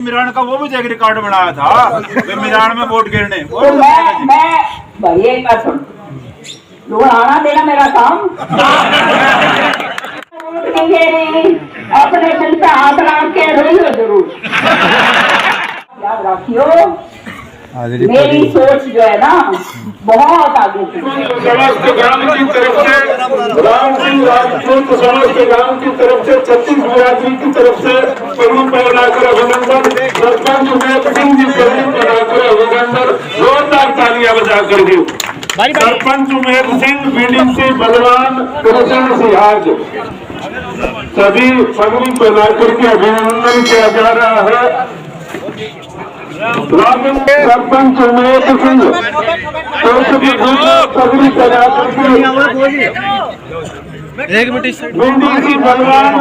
मिरान का वो भी एक रिकॉर्ड बनाया था मिरान में वोट गिरने। तो मैं भाई एक बात सुन, लोग आना देना मेरा काम। अपने दिल पे हाथ रख के रोइयो जरूर। याद रखियो मेरी सोच जो है ना बहुत आगे की। समस्त ग्राम की तरफ से राम सिंह राजपूत समस्त ग्राम की तरफ से 36 बिरादरी की तरफ से पगड़ी पहनाकर अभिनंदन। सरपंच उमेश सिंह जी पगड़ी पहनाकर अभिनंदन। जोरदार तालियां बजाकर दी। सरपंच उमेश सिंह बीडीसी बलवान कृष्ण सिहाज सभी पगड़ी पहनाकर के अभिनंदन किया जा रहा है। सरपंच उमेश सिंह पगड़ी पहनाकर बीडीसी बलवान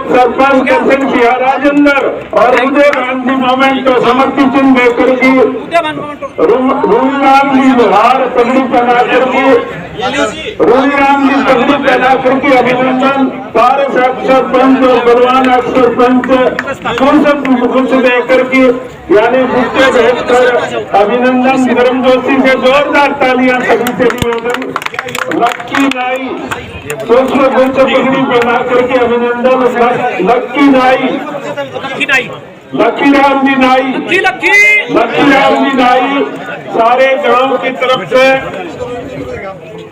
सरपंच कृष्ण सिहाज राजेंद्र और उदय गांधी मोमेंट को समर्थी चिन्ह देकर की रूहीराम जी बिहार पगड़ी पहनाकर के रूहीराम जी पगड़ी पहनाकर के अभिनंदन। सारे सरपंच और बलवान सरपंच कुछ देकर के यानी बुके भेजकर अभिनंदन। धर्म जोशी से जोरदार तालियां सभी से निवेदन। लक्की नाई सोशल गुण से पगड़ी पहना करके अभिनंदन। लक्की राम जी नाई सारे गांव की तरफ से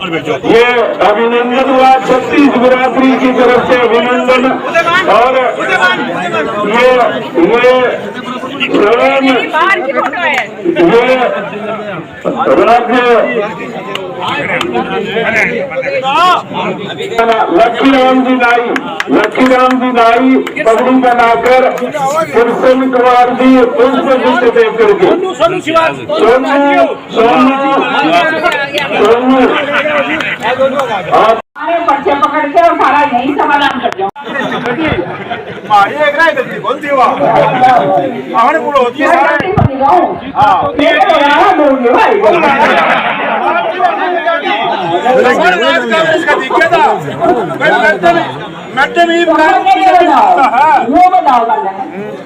ये अभिनंदन हुआ। 36 बिरादरी की तरफ से अभिनंदन। और ये राज्य लक्की राम जी नाई पगड़ी बनाकर कृष्ण कुमार जी पुष्प देकर के सारे पर्चे पकड़ के और सारा यही समाधान कर जाओ। वो बताओ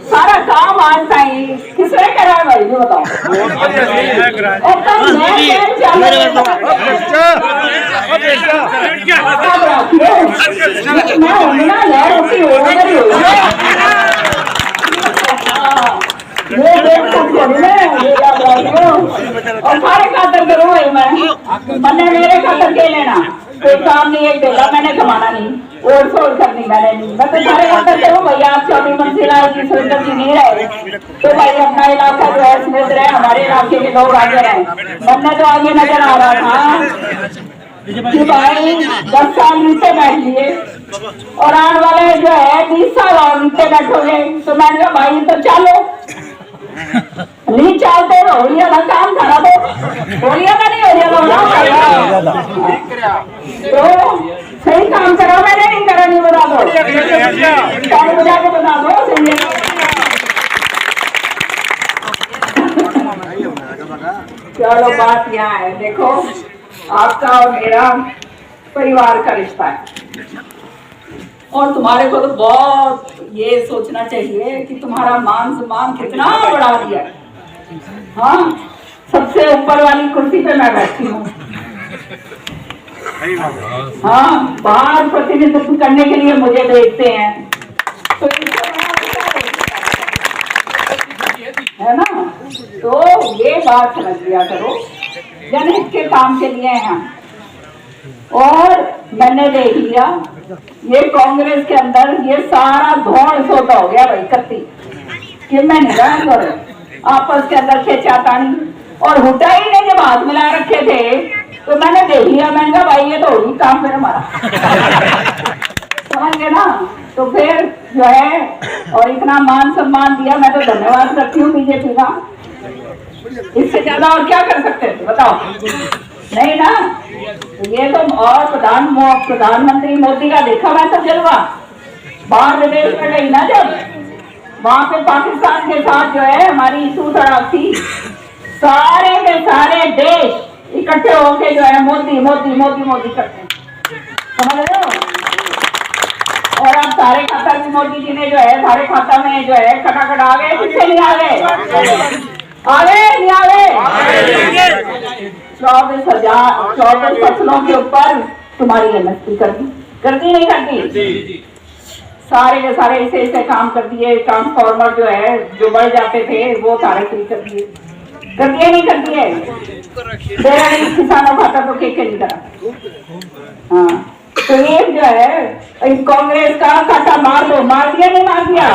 सारा काम आज ताई किसने करा है भाई, ये बताओ। और सारे खातर करो भाई, मैंने मेरे खातर के लेना कोई काम नहीं है, बेला मैंने कमाना नहीं और सोच करनी मैंने नहीं। मैं तो सारे खातर करूँ भैया। आप 24 मंजिला की सुंदर जी नहीं रहे तो भाई अपना इलाका जो है समझ रहे, हमारे इलाके के लोग आगे रहे। बनने तो आगे नजर आ रहा था कि भाई 10 साल नीचे बैठ लिए और आने वाले जो है 20 साल और नीचे बैठोगे। तो मैंने कहा भाई तो चलो नहीं चलते तो होलिया का काम करा दो। होलिया का नहीं होलिया तो सही काम करा। मैंने नहीं करा, नहीं बता दो बजा के बता दो सही। चलो बात यहाँ है, देखो आपका और मेरा परिवार का रिश्ता है और तुम्हारे को तो बहुत ये सोचना चाहिए कि तुम्हारा मान सम्मान कितना बढ़ा दिया है। हाँ, सबसे ऊपर वाली कुर्सी पे मैं बैठी हूँ। हाँ, बाहर प्रतिनिधित्व करने के लिए मुझे देखते हैं तो है ना। तो ये बात समझ लिया करो, जनहित के काम के लिए हैं हम। और मैंने देख लिया ये कांग्रेस के अंदर ये सारा धौड़ सोता हो गया भाई कत्ती कि मैं निराश करो आपस के अंदर से चातानी और हुटाई ने जब हाथ मिला रखे थे तो मैंने देख लिया। मैंने कहा भाई ये तो हो ही काम फिर हमारा समझ गए ना। तो फिर जो है और इतना मान सम्मान दिया, मैं तो धन्यवाद करती हूँ बीजेपी का। इससे ज्यादा और क्या कर सकते थे बताओ, नहीं ना। ये तो और प्रधानमंत्री मोदी का देखा मैं तो जलवा बाहर विदेश में गई ना, जब वहां पे पाकिस्तान के साथ जो है हमारी इशू सड़क थी, सारे के सारे देश इकट्ठे होके जो है मोदी मोदी मोदी मोदी करते हैं, समझ रहे हो। और अब सारे खाता भी मोदी जी ने जो है सारे खाता में जो है खटाखट आ गए, किससे नहीं आ गए? आ गए नहीं आ गए? 24 फसलों के ऊपर तुम्हारी MSP करती नहीं करती? सारे के सारे ऐसे काम कर दिए। ट्रांसफार्मर जो है जो बढ़ जाते थे वो सारे फ्री कर दिए नहीं करती है? किसानों का तो के नहीं करा। हाँ, तो ये जो है इस कांग्रेस का काटा मार दो, मार दिया नहीं मार दिया?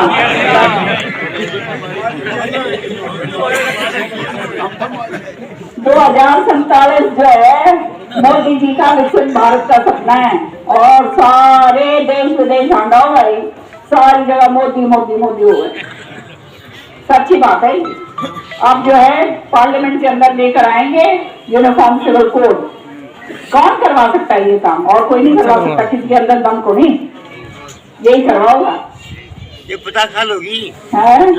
2047 जो है मोदी जी का विकसित भारत का सपना है और सारे देश विदेश आंडा हो भाई, सारी जगह मोदी मोदी मोदी हो गए। सच्ची बात है। अब जो है पार्लियामेंट के अंदर लेकर आएंगे यूनिफॉर्म सिविल कोड। कौन करवा सकता है ये काम? और कोई नहीं करवा सकता, किसी के अंदर दम को नहीं, यही करवाओगा। ये पता खाल होगी मैंने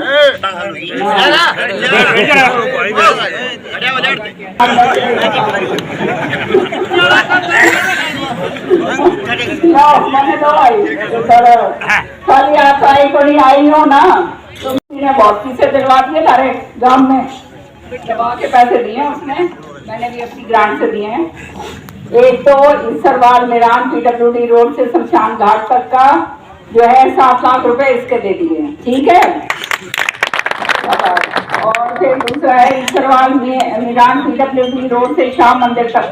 तो खाली आप आई को नहीं आई हो ना, तुमने बहुत चीजें दिलवा दिए सारे गांव में, दबा के पैसे दिए उसने, मैंने भी अपनी ग्रांट से दिए हैं। एक तो इसरवाल मेरान PWD रोड से शमशान घाट तक का जो है 7 लाख रुपए इसके दे दिए, ठीक है। और फिर दूसरा है इसरवाल मेरान PWD रोड से शाम मंदिर तक।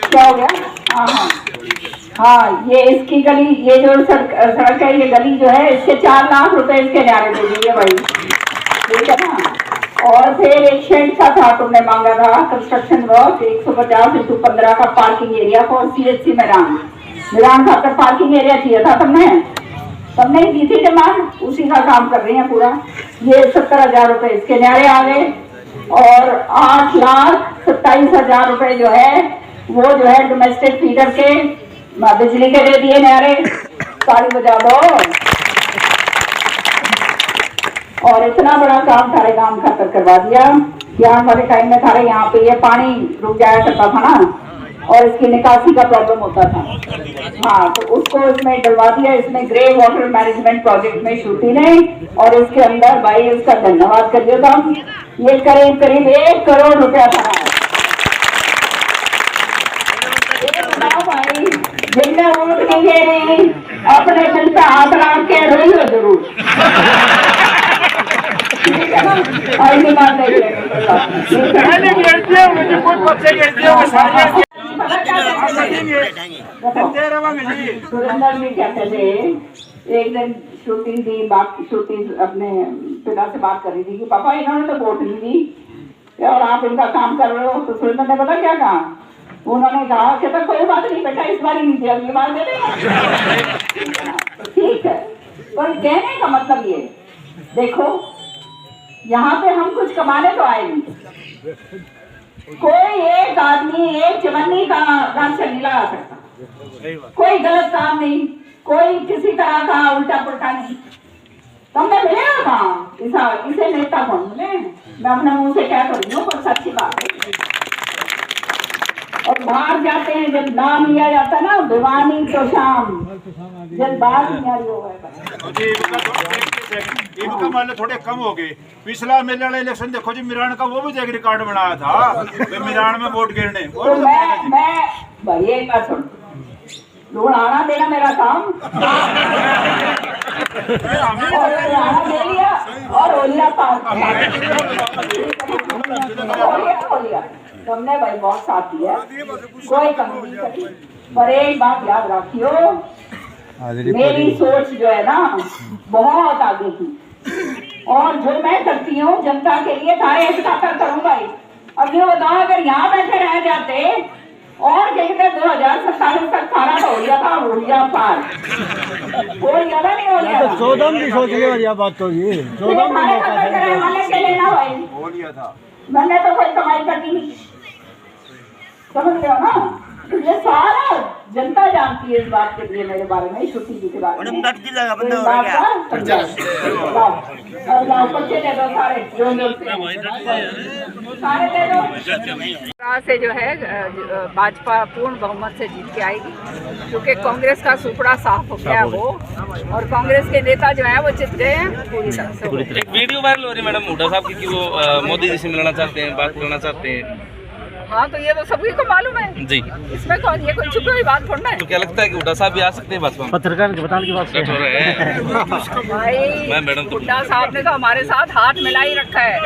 क्या हो गया? हाँ, ये इसकी गली, ये जो सड़क है, ये गली जो है इसके 4 लाख रुपए इसके न्यारे दे दिए भाई, ठीक है ना। और फिर एक शेड का था, तुमने मांगा था कंस्ट्रक्शन वर्क 150x15 का parking area for CHC Mehran खातर पार्किंग एरिया चाहिए था, तुमने दी थी डिमांड, उसी का काम कर रही है पूरा। ये 70,000 रुपए इसके न्यारे आ गए और 8,27,000 रुपए जो है वो जो है डोमेस्टिक फीडर के बिजली के दे दिए न्यारे। ताली बजा दो। और इतना बड़ा काम सारे काम खातर करवा दिया कि आने वाले टाइम में सारे यहाँ पे ये पानी रुक जाया करता था ना, और इसकी निकासी का प्रॉब्लम होता था। हाँ, तो उसको इसमें डलवा दिया, इसमें ग्रे वाटर मैनेजमेंट प्रोजेक्ट में श्रुति ने, और इसके अंदर भाई इसका धन्यवाद करिए था। ये करीब 1 करोड़ रुपया था। भाई जिनने वोट नहीं दे रही अपने दिल पे हाथ रख के रोई हो जरूर, ठीक है ना। ऐसी बात सुरेंद्र जी कहते थे, एक दिन श्रुति अपने पिता से बात कर रही थी कि पापा इन्होंने तो वोट नहीं दी और आप इनका काम कर रहे हो। तो सुरेंद्र ने पता क्या कहा? उन्होंने कहा कि तो कोई बात नहीं बेटा, इस बार ही नहीं दिया, अगली बार दे देगा। ठीक है, पर कहने का मतलब ये, देखो यहाँ पे हम कुछ कमाने तो आए नहीं, कोई एक आदमी एक चवन्नी का राशन नहीं लगा सकता, कोई गलत काम नहीं, कोई किसी तरह का उल्टा पुल्टा नहीं। तुमने मिलेगा कहाँ इसे नेता कौन मिले? मैं अपने मुंह से क्या कर रही हूँ, पर सच्ची बात है। और बाहर जाते हैं जब नाम लिया जाता है ना, भिवानी तो शाम, जब बात नहीं हो गए थोड़े कम हो गए। पिछला मेले वाला इलेक्शन देखो जी, मिरान का वो भी एक रिकॉर्ड बनाया था, मिरान में वोट गिरने। तो मैं भाई एक बात सुन, लोग आना देना मेरा काम, और दे लिया और ओलिया ओलिया तुमने भाई बहुत साथ दिया, कोई कमी नहीं करी। पर एक बात याद रखियो, मेरी सोच जो है ना बहुत आगे की, और जो मैं करती हूँ जनता के लिए सारे ऐसा करूँ भाई। अब ये बताओ, अगर यहाँ बैठे रह जाते और कहते 2047 तक सारा तो हो गया था, हो गया पार, कोई ज्यादा नहीं हो गया। चौदम की सोच के बात तो ये लेना भाई हो गया था, मैंने तो कोई कमाई करती नहीं, समझ गया ना। ये सारा जनता जानती है इस बात के लिए मेरे बारे में, छुट्टी जी के बारे में। नट जिला का तो बंदा इस हो बात गया का और लाओ बच्चे दे दो सारे सारे दे दो। से जो है भाजपा पूर्ण बहुमत से जीत के आएगी, क्योंकि कांग्रेस का सुपड़ा साफ हो गया वो, और कांग्रेस के नेता जो है वो चित गए हैं पूरी तरह से। एक वीडियो वायरल हो रही है मैडम हुड्डा साहब की कि वो मोदी जी से मिलना चाहते हैं, बात करना चाहते हैं। हाँ तो ये तो सभी को मालूम है जी, इसमें कौन, ये कोई छुपी हुई बात थोड़ा है। तो क्या लगता है कि हुड्डा साहब भी आ सकते हैं भाजपा में? पत्रकार के बताने की बात हो रहे हैं भाई मैडम तो हुड्डा साहब ने तो हमारे साथ हाथ मिला ही रखा है।